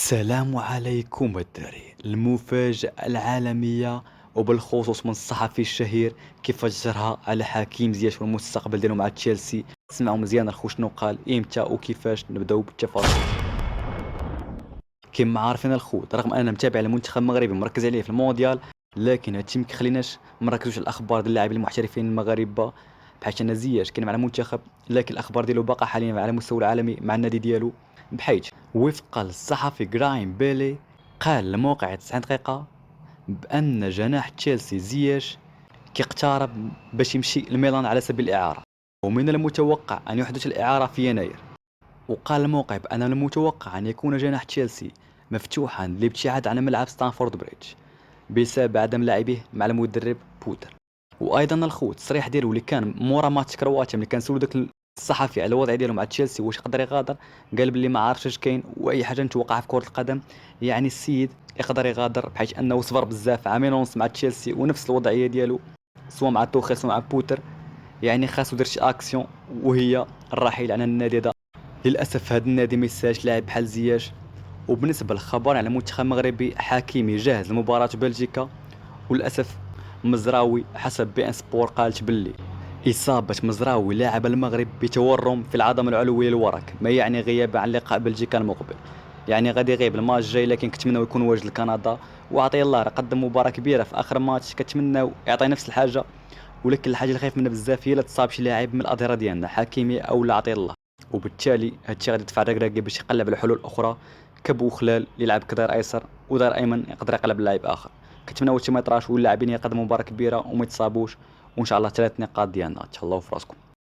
السلام عليكم الدراري. المفاجأة العالمية وبالخصوص من الصحفي الشهير كيفاش جرها على حكيم زياش والمستقبل ديالو مع تشيلسي. اسمعوا مزيان الخو شنو قال امتى وكيفاش. نبداو بالتفاصيل. كما عارفين الخو، رغم اننا متابع المنتخب المغربي مركز عليه في المونديال، لكن هادشي مكيخليناش مركزوش على الاخبار ديال اللاعبين المحترفين المغاربه بحال شنا زياش كاين مع المنتخب، لكن الاخبار ديالو باقا حاليا على مستوى العالمي مع النادي ديالو. بحيث وفقا للصحفي جرايم بيلي قال لموقع 90 دقيقة بأن جناح تشيلسي زياش كيقترب باش يمشي لميلان على سبيل الإعارة، ومن المتوقع أن يحدث الإعارة في يناير. وقال الموقع بأن المتوقع أن يكون جناح تشيلسي مفتوحا للابتعاد عن ملعب ستانفورد بريدج بسبب عدم لعبه مع المدرب بوتر. وايضا الخوت التصريح ديالو اللي كان مورا ماتش كرواتيا، ملي كان سولو داك الصحفي على الوضع ديالو مع تشيلسي واش يقدر يغادر، قال بلي ما عارفش اش كاين واي حاجه نتوقع في كره القدم. يعني السيد يقدر يغادر بحيث انه صبر بزاف عامين ونص مع تشيلسي ونفس الوضعيه ديالو سواء مع توخيل سواء مع بوتر. يعني خاصو يدير شي اكسيون وهي الرحيل عن النادي هذا. للاسف هذا النادي ما يساهلش لاعب بحال زياش. وبالنسبه للخبر على المنتخب المغربي، حكيمي جاهز لمباراه بلجيكا، وللاسف مزراوي حسب بي ان سبور قالت باللي إصابة مزراوي لاعب المغرب بتورم في العظمة العلوية للورك، ما يعني غياب عن لقاء بلجيكا المقبل. يعني غادي يغيب الماتش الجاي، لكن كنتمناو يكون واجد لكندا وعطيه الله راه قدم مباراة كبيرة في آخر ماتش، كتمناو يعطي نفس الحاجة. ولكن الحاجة اللي خايف منها بزاف هي لا تصاب شي لاعب من الأظهرة ديالنا حكيمي أو لا عطيه الله، وبالتالي هادشي غادي يدفع الركراكي باش يقلب على حلول أخرى كبوخلال اللي يلعب كظهير أيسر وظهير أيمن يقدر يقلب لاعب آخر. كنتمناو هادشي ما يطراش واللاعبين يقدموا مباراة كبيرة وما يتصابوش، وان شاء الله 3 نقاط ديالنا. تهلاو في راسكم.